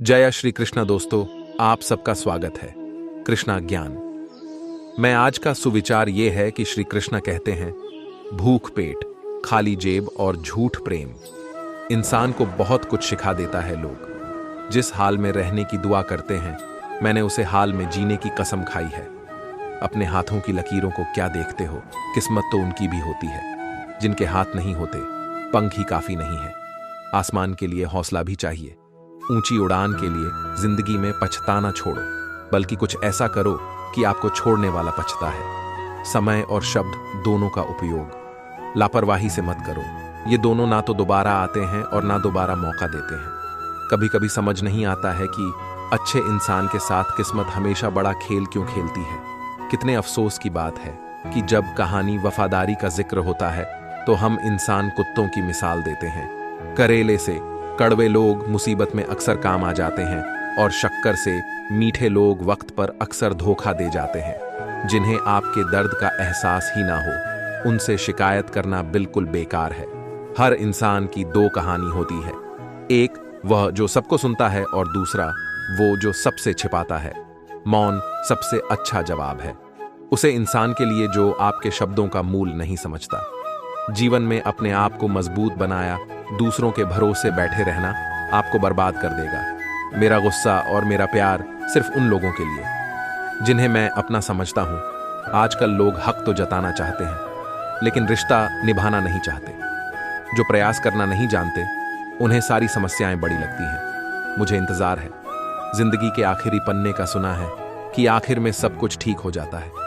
जय श्री कृष्ण दोस्तों, आप सबका स्वागत है कृष्णा ज्ञान। मैं आज का सुविचार ये है कि श्री कृष्ण कहते हैं, भूख पेट, खाली जेब और झूठ प्रेम इंसान को बहुत कुछ सिखा देता है। लोग जिस हाल में रहने की दुआ करते हैं, मैंने उसे हाल में जीने की कसम खाई है। अपने हाथों की लकीरों को क्या देखते हो, किस्मत तो उनकी भी होती है। जिनके हाथ नहीं होते, पंख ही काफी नहीं है। आसमान के लिए हौसला भी चाहिए। ऊंची उड़ान के लिए जिंदगी में पछताना छोड़ो, बल्कि कुछ ऐसा करो कि आपको छोड़ने वाला पछता है। समय और शब्द दोनों का उपयोग लापरवाही से मत करो। ये दोनों ना तो दोबारा आते हैं और ना दोबारा मौका देते हैं। कभी कभी समझ नहीं आता है कि अच्छे इंसान के साथ किस्मत हमेशा बड़ा खेल क्यों खेलती है। कितने अफसोस की बात है कि जब कहानी वफादारी का जिक्र होता है तो हम इंसान कुत्तों की मिसाल देते हैं। करेले से कड़वे लोग मुसीबत में अक्सर काम आ जाते हैं और शक्कर से मीठे लोग वक्त पर अक्सर धोखा दे जाते हैं। जिन्हें आपके दर्द का एहसास ही ना हो, उनसे शिकायत करना बिल्कुल बेकार है। हर इंसान की दो कहानी होती है, एक वह जो सबको सुनता है और दूसरा वो जो सबसे छिपाता है। मौन सबसे अच्छा जवाब है उसे इंसान के लिए जो आपके शब्दों का मूल नहीं समझता। जीवन में अपने आप को मजबूत बनाया दूसरों के भरोसे बैठे रहना आपको बर्बाद कर देगा। मेरा गुस्सा और मेरा प्यार सिर्फ उन लोगों के लिए जिन्हें मैं अपना समझता हूं। आजकल लोग हक तो जताना चाहते हैं, लेकिन रिश्ता निभाना नहीं चाहते। जो प्रयास करना नहीं जानते, उन्हें सारी समस्याएं बड़ी लगती हैं। मुझे इंतजार है, जिंदगी के आखिरी पन्ने का सुना है कि आखिर में सब कुछ ठीक हो जाता है।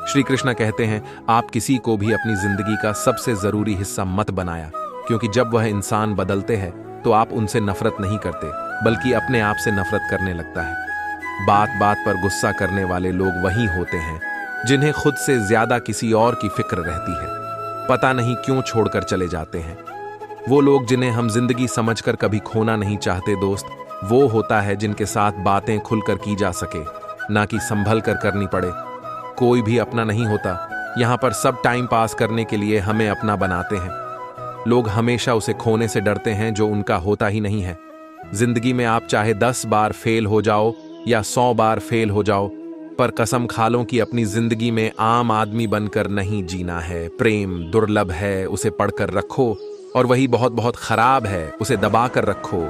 श्री कृष्ण कहते हैं, आप किसी को भी अपनी जिंदगी का सबसे जरूरी हिस्सा मत बनाया, क्योंकि जब वह इंसान बदलते हैं तो आप उनसे नफरत नहीं करते, बल्कि अपने आप से नफरत करने लगता है। बात बात पर गुस्सा करने वाले लोग वही होते हैं जिन्हें खुद से ज्यादा किसी और की फिक्र रहती है। पता नहीं क्यों छोड़कर चले जाते हैं। वो लोग जिन्हें हम जिंदगी समझकर कभी खोना नहीं चाहते दोस्त, वो होता है जिनके साथ बातें खुलकर की जा सके, ना कि संभल कर करनी पड़े। कोई भी अपना नहीं होता। यहाँ पर सब टाइम पास करने के लिए हमें अपना बनाते हैं। लोग हमेशा उसे खोने से डरते हैं जो उनका होता ही नहीं है। जिंदगी में आप चाहे 10 बार फेल हो जाओ या 100 बार फेल हो जाओ, पर कसम खा लो कि अपनी जिंदगी में आम आदमी बनकर नहीं जीना है। प्रेम दुर्लभ है, उसे पढ़कर रखो, और वही बहुत बहुत खराब है, उसे दबा कर रखो।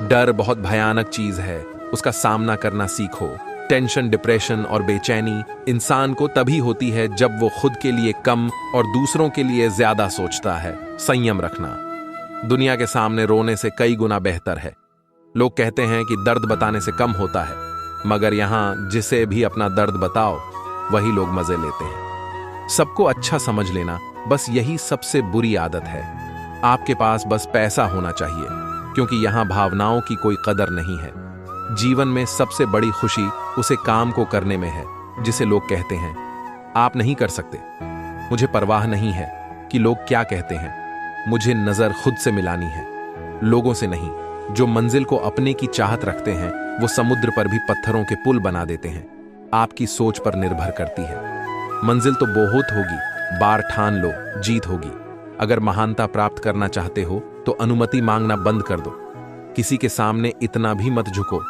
डर बहुत भयानक चीज है, उसका सामना करना सीखो। टेंशन, डिप्रेशन और बेचैनी इंसान को तभी होती है जब वो खुद के लिए कम और दूसरों के लिए ज्यादा सोचता है। संयम रखना दुनिया के सामने रोने से कई गुना बेहतर है। लोग कहते हैं कि दर्द बताने से कम होता है, मगर यहां जिसे भी अपना दर्द बताओ वही लोग मजे लेते हैं। सबको अच्छा समझ लेना, बस यही सबसे बुरी आदत है। आपके पास बस पैसा होना चाहिए, क्योंकि यहां भावनाओं की कोई कदर नहीं है। जीवन में सबसे बड़ी खुशी उसे काम को करने में है जिसे लोग कहते हैं आप नहीं कर सकते। मुझे परवाह नहीं है कि लोग क्या कहते हैं। मुझे नजर खुद से मिलानी है, लोगों से नहीं। जो मंजिल को अपने की चाहत रखते हैं वो समुद्र पर भी पत्थरों के पुल बना देते हैं। आपकी सोच पर निर्भर करती है। मंजिल तो बहुत होगी, बार ठान लो, जीत होगी। अगर महानता प्राप्त करना चाहते हो तो अनुमति मांगना बंद कर दो। किसी के सामने इतना भी मत झुको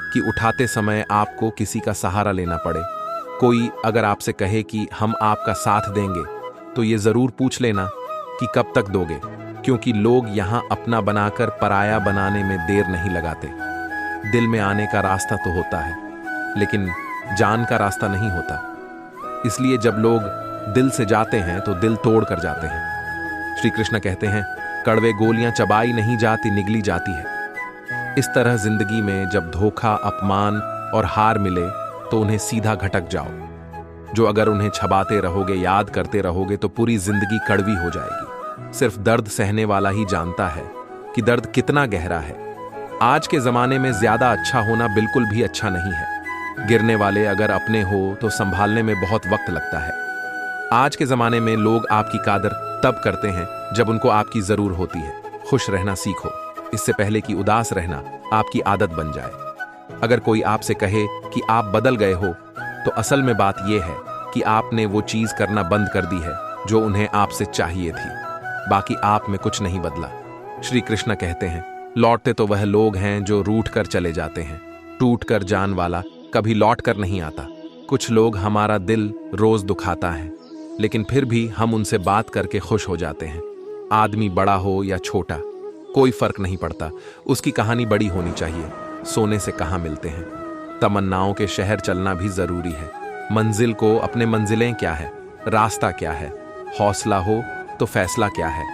कि उठाते समय आपको किसी का सहारा लेना पड़े। कोई अगर आपसे कहे कि हम आपका साथ देंगे, तो ये जरूर पूछ लेना कि कब तक दोगे, क्योंकि लोग यहां अपना बनाकर पराया बनाने में देर नहीं लगाते। दिल में आने का रास्ता तो होता है, लेकिन जान का रास्ता नहीं होता। इसलिए जब लोग दिल से जाते हैं तो दिल तोड़ कर जाते हैं। श्री कृष्ण कहते हैं, कड़वे गोलियां चबाई नहीं जाती, निगली जाती है। इस तरह जिंदगी में जब धोखा, अपमान और हार मिले तो उन्हें सीधा घटक जाओ। जो अगर उन्हें छबाते रहोगे, याद करते रहोगे, तो पूरी जिंदगी कड़वी हो जाएगी। सिर्फ दर्द सहने वाला ही जानता है कि दर्द कितना गहरा है। आज के जमाने में ज्यादा अच्छा होना बिल्कुल भी अच्छा नहीं है। गिरने वाले अगर अपने हो तो संभालने में बहुत वक्त लगता है। आज के जमाने में लोग आपकी कादर तब करते हैं जब उनको आपकी जरूर होती है। खुश रहना सीखो, इससे पहले कि उदास रहना आपकी आदत बन जाए। अगर कोई आपसे कहे कि आप बदल गए हो, तो असल में बात यह है कि आपने वो चीज करना बंद कर दी है जो उन्हें आपसे चाहिए थी। बाकी आप में कुछ नहीं बदला। श्री कृष्ण कहते हैं, लौटते तो वह लोग हैं जो रूठ कर चले जाते हैं। टूट कर जान वाला कभी लौट कर नहीं आता। कुछ लोग हमारा दिल रोज दुखाता है, लेकिन फिर भी हम उनसे बात करके खुश हो जाते हैं। आदमी बड़ा हो या छोटा, कोई फर्क नहीं पड़ता, उसकी कहानी बड़ी होनी चाहिए। सोने से कहाँ मिलते हैं। तमन्नाओं के शहर चलना भी जरूरी है। मंजिल को अपने मंजिलें क्या है, रास्ता क्या है, हौसला हो तो फैसला क्या है।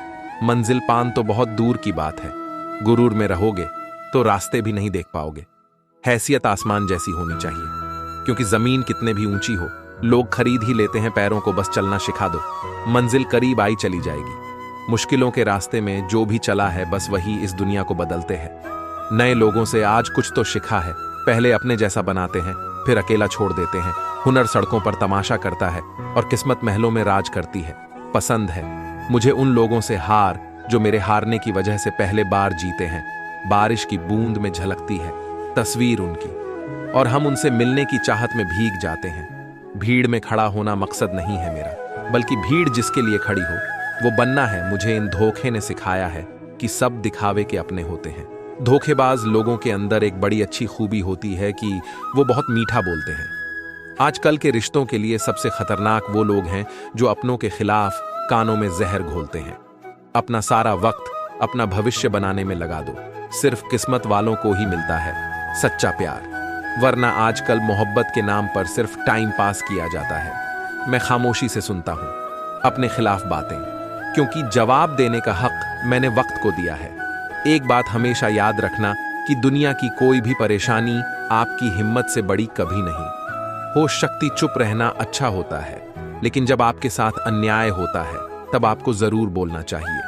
मंजिल पान तो बहुत दूर की बात है। गुरूर में रहोगे तो रास्ते भी नहीं देख पाओगे। हैसियत आसमान जैसी होनी चाहिए, क्योंकि जमीन कितने भी ऊंची हो, लोग खरीद ही लेते हैं पैरों को, बस चलना सिखा दो, मंजिल करीब आई चली जाएगी। मुश्किलों के रास्ते में जो भी चला है, बस वही इस दुनिया को बदलते हैं। नए लोगों से आज कुछ तो सीखा है, पहले अपने जैसा बनाते हैं, फिर अकेला छोड़ देते हैं। हुनर सड़कों पर तमाशा करता है और किस्मत महलों में राज करती है। पसंद है मुझे उन लोगों से हार जो मेरे हारने की वजह से पहले बार जीते हैं। बारिश की बूंद में झलकती है तस्वीर उनकी, और हम उनसे मिलने की चाहत में भीग जाते हैं। भीड़ में खड़ा होना मकसद नहीं है मेरा, बल्कि भीड़ जिसके लिए खड़ी हो वो बनना है। मुझे इन धोखे ने सिखाया है कि सब दिखावे के अपने होते हैं। धोखेबाज लोगों के अंदर एक बड़ी अच्छी खूबी होती है कि वो बहुत मीठा बोलते हैं। आजकल के रिश्तों के लिए सबसे खतरनाक वो लोग हैं जो अपनों के खिलाफ कानों में जहर घोलते हैं। अपना सारा वक्त अपना भविष्य बनाने में लगा दो, सिर्फ किस्मत वालों को ही मिलता है सच्चा प्यार, वरना आजकल मोहब्बत के नाम पर सिर्फ टाइम पास किया जाता है। मैं खामोशी से सुनता हूं अपने खिलाफ बातें, क्योंकि जवाब देने का हक मैंने वक्त को दिया है। एक बात हमेशा याद रखना कि दुनिया की कोई भी परेशानी आपकी हिम्मत से बड़ी कभी नहीं। होश शक्ति चुप रहना अच्छा होता है, लेकिन जब आपके साथ अन्याय होता है तब आपको जरूर बोलना चाहिए।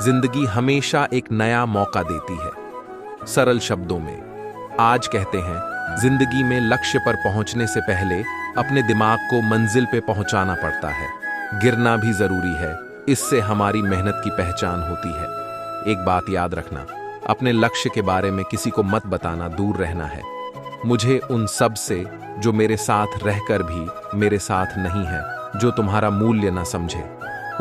जिंदगी हमेशा एक नया मौका देती है। सरल शब्दों में आज कहते हैं, जिंदगी में लक्ष्य पर पहुंचने से पहले अपने दिमाग को मंजिल पे पहुंचाना पड़ता है। गिरना भी जरूरी है, इससे हमारी मेहनत की पहचान होती है। एक बात याद रखना, अपने लक्ष्य के बारे में किसी को मत बताना, दूर रहना है। मुझे उन सब से जो मेरे साथ रहकर भी मेरे साथ नहीं है, जो तुम्हारा मूल्य ना समझे,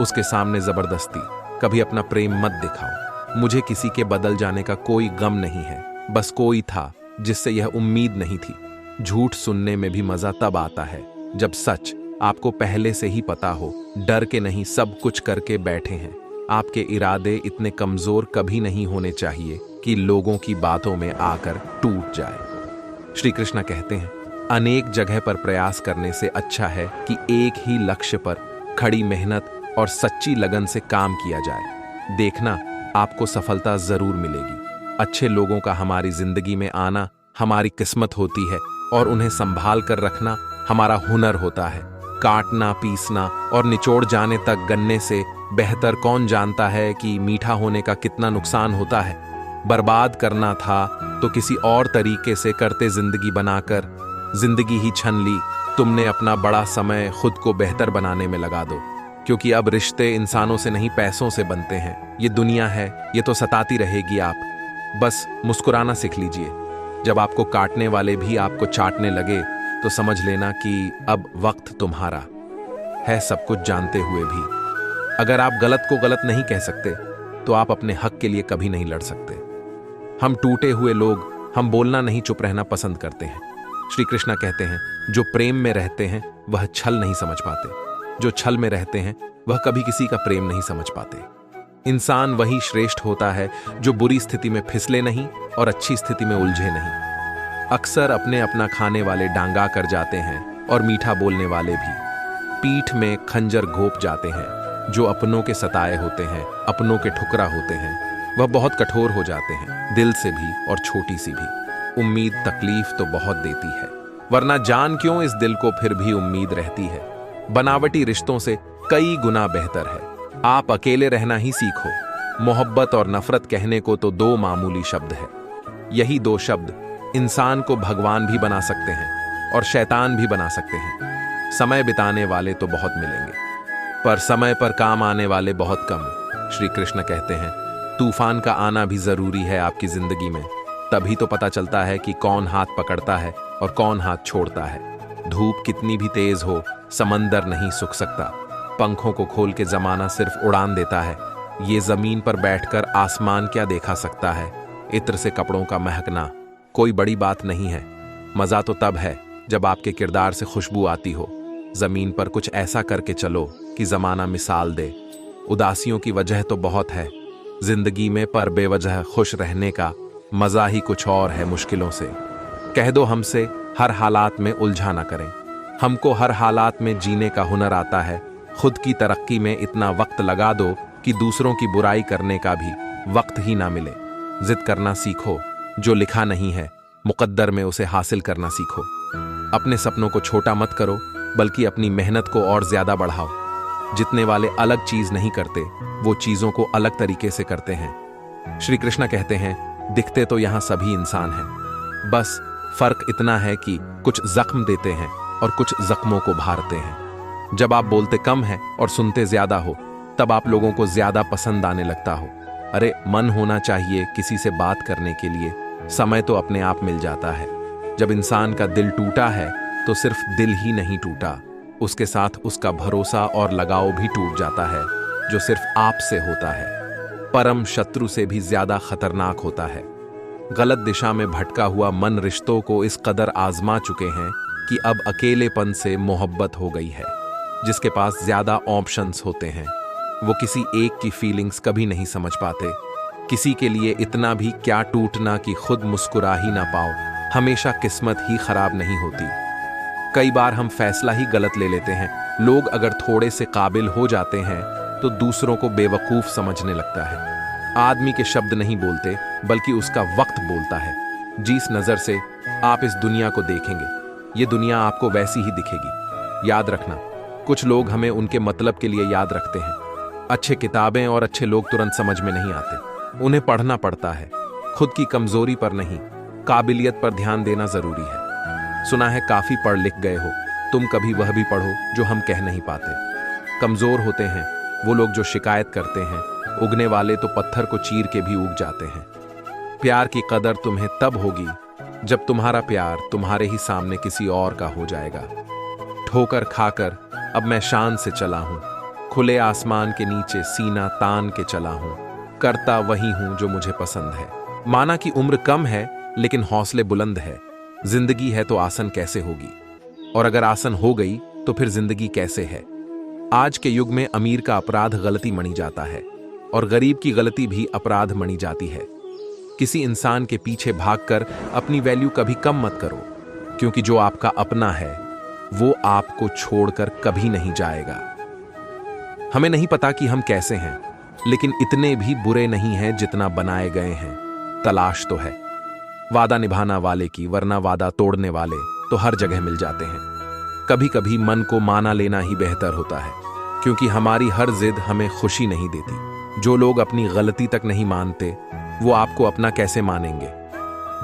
उसके सामने जबरदस्ती कभी अपना प्रेम मत दिखाओ। मुझे किसी के बदल जाने का कोई गम नहीं है, बस कोई था जिससे यह उम्मीद नहीं थी। झूठ सुनने में भी मजा तब आता है जब सच आपको पहले से ही पता हो। डर के नहीं, सब कुछ करके बैठे हैं। आपके इरादे इतने कमजोर कभी नहीं होने चाहिए कि लोगों की बातों में आकर टूट जाए। श्री कृष्ण कहते हैं, अनेक जगह पर प्रयास करने से अच्छा है कि एक ही लक्ष्य पर खड़ी मेहनत और सच्ची लगन से काम किया जाए। देखना, आपको सफलता जरूर मिलेगी। अच्छे लोगों का हमारी जिंदगी में आना हमारी किस्मत होती है, और उन्हें संभाल कर रखना हमारा हुनर होता है। काटना, पीसना और निचोड़ जाने तक गन्ने से बेहतर कौन जानता है कि मीठा होने का कितना नुकसान होता है। बर्बाद करना था तो किसी और तरीके से करते, जिंदगी बनाकर जिंदगी ही छन ली। तुमने अपना बड़ा समय खुद को बेहतर बनाने में लगा दो, क्योंकि अब रिश्ते इंसानों से नहीं पैसों से बनते हैं। ये दुनिया है, ये तो सताती रहेगी। आप बस मुस्कुराना सीख लीजिए। जब आपको काटने वाले भी आपको चाटने लगे तो समझ लेना कि अब वक्त तुम्हारा है, सब कुछ जानते हुए भी। अगर आप गलत को गलत नहीं कह सकते तो आप अपने हक के लिए कभी नहीं लड़ सकते। हम टूटे हुए लोग, हम बोलना नहीं, चुप रहना पसंद करते हैं। श्री कृष्ण कहते हैं, जो प्रेम में रहते हैं वह छल नहीं समझ पाते, जो छल में रहते हैं वह कभी किसी का प्रेम नहीं समझ पाते। इंसान वही श्रेष्ठ होता है जो बुरी स्थिति में फिसले नहीं और अच्छी स्थिति में उलझे नहीं। अक्सर अपने अपना खाने वाले डांगा कर जाते हैं और मीठा बोलने वाले भी पीठ में खंजर घोंप जाते हैं। जो अपनों के सताए होते हैं, अपनों के ठुकरा होते हैं, वह बहुत कठोर हो जाते हैं, दिल से भी और छोटी सी भी। उम्मीद तकलीफ तो बहुत देती है, वरना जान क्यों इस दिल को फिर भी उम्मीद रहती है। बनावटी रिश्तों से कई गुना बेहतर है आप अकेले रहना ही सीखो। मोहब्बत और नफरत कहने को तो दो मामूली शब्द है। यही दो शब्द इंसान को भगवान भी बना सकते हैं और शैतान भी बना सकते हैं। समय बिताने वाले तो बहुत मिलेंगे, पर समय पर काम आने वाले बहुत कम। श्री कृष्ण कहते हैं, तूफान का आना भी जरूरी है आपकी जिंदगी में। तभी तो पता चलता है कि कौन हाथ पकड़ता है और कौन हाथ छोड़ता है। धूप कितनी भी तेज हो, समंदर नहीं सूख सकता। पंखों को खोल के जमाना सिर्फ उड़ान देता है। ये जमीन पर बैठकर आसमान क्या देखा सकता है। इत्र से कपड़ों का महकना कोई बड़ी बात नहीं है। मजा तो तब है जब आपके किरदार से खुशबू आती हो। जमीन पर कुछ ऐसा करके चलो कि जमाना मिसाल दे। उदासियों की वजह तो बहुत है जिंदगी में, पर बेवजह खुश रहने का मजा ही कुछ और है मुश्किलों से। कह दो हमसे हर हालात में उलझा ना करें। हमको हर हालात में जीने का हुनर आता है। खुद की तरक्की में इतना वक्त लगा दो कि दूसरों की बुराई करने का भी वक्त ही ना मिले। जिद करना सीखो, जो लिखा नहीं है मुकद्दर में उसे हासिल करना सीखो। अपने सपनों को छोटा मत करो, बल्कि अपनी मेहनत को और ज्यादा बढ़ाओ। जितने वाले अलग चीज नहीं करते, वो चीजों को अलग तरीके से करते हैं। श्री कृष्ण कहते हैं, दिखते तो यहां सभी इंसान हैं, बस फर्क इतना है कि कुछ जख्म देते हैं और कुछ जख्मों को भारते हैं। जब आप बोलते कम है और सुनते ज्यादा हो, तब आप लोगों को ज्यादा पसंद आने लगता हो। अरे मन होना चाहिए किसी से बात करने के लिए, समय तो अपने आप मिल जाता है। जब इंसान का दिल टूटा है तो सिर्फ दिल ही नहीं टूटा, उसके साथ उसका भरोसा और लगाव भी टूट जाता है, जो सिर्फ आपसे होता है। परम शत्रु से भी ज्यादा खतरनाक होता है। गलत दिशा में भटका हुआ मन रिश्तों को इस कदर आजमा चुके हैं कि अब अकेलेपन से मोहब्बत हो गई है। जिसके पास ज्यादा ऑप्शंस होते हैं, वो किसी एक की फीलिंग्स कभी नहीं समझ पाते। किसी के लिए इतना भी क्या टूटना कि खुद मुस्कुरा ही ना पाओ। हमेशा किस्मत ही खराब नहीं होती। कई बार हम फैसला ही गलत ले लेते हैं। लोग अगर थोड़े से काबिल हो जाते हैं तो दूसरों को बेवकूफ समझने लगता है। आदमी के शब्द नहीं बोलते, बल्कि उसका वक्त बोलता है। जिस नजर से आप इस दुनिया को देखेंगे, ये दुनिया आपको वैसी ही दिखेगी। याद रखना, कुछ लोग हमें उनके मतलब के लिए याद रखते हैं। अच्छे किताबें और अच्छे लोग तुरंत समझ में नहीं आते, उन्हें पढ़ना पड़ता है। खुद की कमजोरी पर नहीं, काबिलियत पर ध्यान देना जरूरी है। सुना है काफी पढ़ लिख गए हो, तुम कभी वह भी पढ़ो जो हम कह नहीं पाते। कमजोर होते हैं वो लोग जो शिकायत करते हैं, उगने वाले तो पत्थर को चीर के भी उग जाते हैं। प्यार की कदर तुम्हें तब होगी जब तुम्हारा प्यार तुम्हारे ही सामने किसी और का हो जाएगा। ठोकर खाकर अब मैं शान से चला हूं, खुले आसमान के नीचे सीना तान के चला हूं। करता वही हूं जो मुझे पसंद है। माना कि उम्र कम है, लेकिन हौसले बुलंद है। जिंदगी है तो आसन कैसे होगी, और अगर आसन हो गई तो फिर जिंदगी कैसे है। आज के युग में अमीर का अपराध गलती मनी जाता है, और गरीब की गलती भी अपराध मनी जाती है। किसी इंसान के पीछे भागकर अपनी वैल्यू कभी कम मत करो, क्योंकि जो आपका अपना है वो आपको छोड़कर कभी नहीं जाएगा। हमें नहीं पता कि हम कैसे हैं, लेकिन इतने भी बुरे नहीं हैं जितना बनाए गए हैं। तलाश तो है वादा निभाना वाले की, वरना वादा तोड़ने वाले तो हर जगह मिल जाते हैं। कभी कभी मन को माना लेना ही बेहतर होता है, क्योंकि हमारी हर जिद हमें खुशी नहीं देती। जो लोग अपनी गलती तक नहीं मानते, वो आपको अपना कैसे मानेंगे।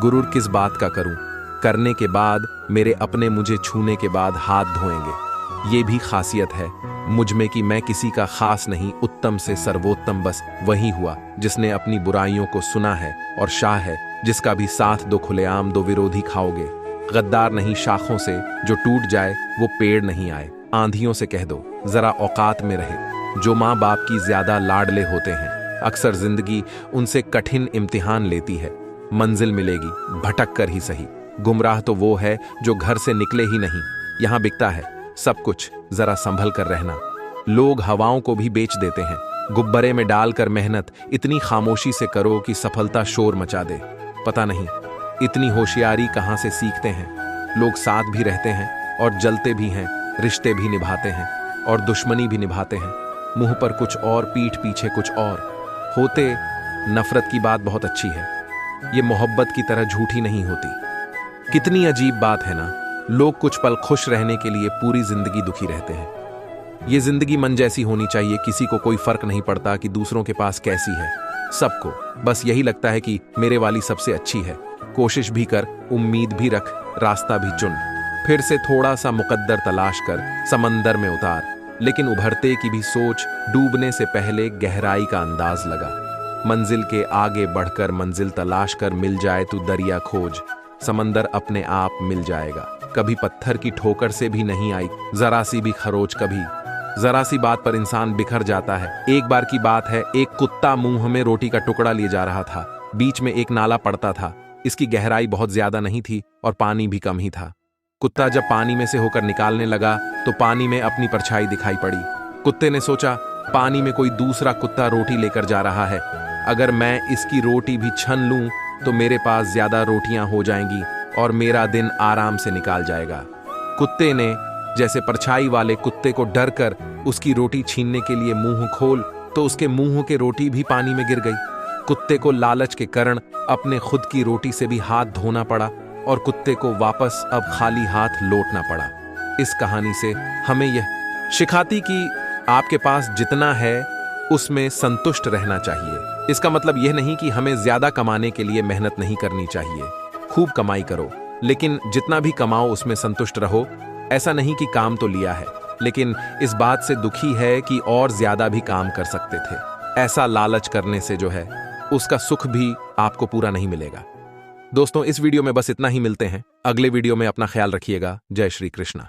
गुरूर किस बात का करूं, करने के बाद मेरे अपने मुझे छूने के बाद हाथ धोएंगे। ये भी खासियत है मुझ में कि मैं किसी का खास नहीं, उत्तम से सर्वोत्तम बस वही हुआ जिसने अपनी बुराइयों को सुना है, और शाह है जिसका भी साथ दो खुलेआम दो विरोधी खाओगे। गद्दार नहीं शाखों से, जो टूट जाए वो पेड़ नहीं आए। आंधियों से कह दो जरा औकात में रहे, जो माँ बाप की ज्यादा लाडले होते हैं। अक्सर जिंदगी उनसे कठिन इम्तिहान लेती है। मंजिल मिलेगी भटक कर ही सही। गुमराह तो वो है जो घर से निकले ही नहीं। यहाँ बिकता है सब कुछ, जरा संभल कर रहना। लोग हवाओं को भी बेच देते हैं। गुब्बारे में डालकर मेहनत इतनी खामोशी से करो कि सफलता शोर मचा दे। पता नहीं इतनी होशियारी कहाँ से सीखते हैं। लोग साथ भी रहते हैं और जलते भी हैं, रिश्ते भी निभाते हैं और दुश्मनी भी निभाते हैं। मुंह पर कुछ और, पीठ पीछे कुछ और होते। नफरत की बात बहुत अच्छी है, ये मोहब्बत की तरह झूठी नहीं होती। कितनी अजीब बात है ना, लोग कुछ पल खुश रहने के लिए पूरी जिंदगी दुखी रहते हैं। ये जिंदगी मन जैसी होनी चाहिए, किसी को कोई फर्क नहीं पड़ता कि दूसरों के पास कैसी है। सबको बस यही लगता है कि मेरे वाली सबसे अच्छी है। कोशिश भी कर, उम्मीद भी रख, रास्ता भी चुन। फिर से थोड़ा सा मुकद्दर तलाश कर समंदर में उतार, लेकिन उभरते की भी सोच, डूबने से पहले गहराई का अंदाज लगा। मंजिल के आगे बढ़कर मंजिल तलाश कर, मिल जाए तू दरिया खोज, समंदर अपने आप मिल जाएगा। कभी पत्थर की ठोकर से भी नहीं आई जरा सी भी खरोच। कभी जरा सी बात पर इंसान बिखर जाता है। एक बार की बात है, एक कुत्ता मुंह में रोटी का टुकड़ा लिए जा रहा था। बीच में एक नाला पड़ता था। इसकी गहराई बहुत ज्यादा नहीं थी और पानी भी कम ही था। कुत्ता जब पानी में से होकर निकालने लगा तो पानी में अपनी परछाई दिखाई पड़ी। कुत्ते ने सोचा, पानी में कोई दूसरा कुत्ता रोटी लेकर जा रहा है। अगर मैं इसकी रोटी भी छन लूं तो मेरे पास ज्यादा रोटियां हो जाएंगी और मेरा दिन आराम से निकाल जाएगा। कुत्ते ने जैसे परछाई वाले कुत्ते को डर कर उसकी रोटी छीनने के लिए मुंह खोल तो उसके मुंह के रोटी भी पानी में गिर गई। कुत्ते को लालच के कारण अपने खुद की रोटी से भी हाथ धोना पड़ा और कुत्ते को वापस अब खाली हाथ लौटना पड़ा। इस कहानी से हमें यह सिखाती कि आपके पास जितना है उसमें संतुष्ट रहना चाहिए। इसका मतलब यह नहीं कि हमें ज्यादा कमाने के लिए मेहनत नहीं करनी चाहिए। खूब कमाई करो, लेकिन जितना भी कमाओ उसमें संतुष्ट रहो। ऐसा नहीं कि काम तो लिया है लेकिन इस बात से दुखी है कि और ज्यादा भी काम कर सकते थे। ऐसा लालच करने से जो है उसका सुख भी आपको पूरा नहीं मिलेगा। दोस्तों, इस वीडियो में बस इतना ही। मिलते हैं अगले वीडियो में। अपना ख्याल रखिएगा। जय श्री कृष्णा।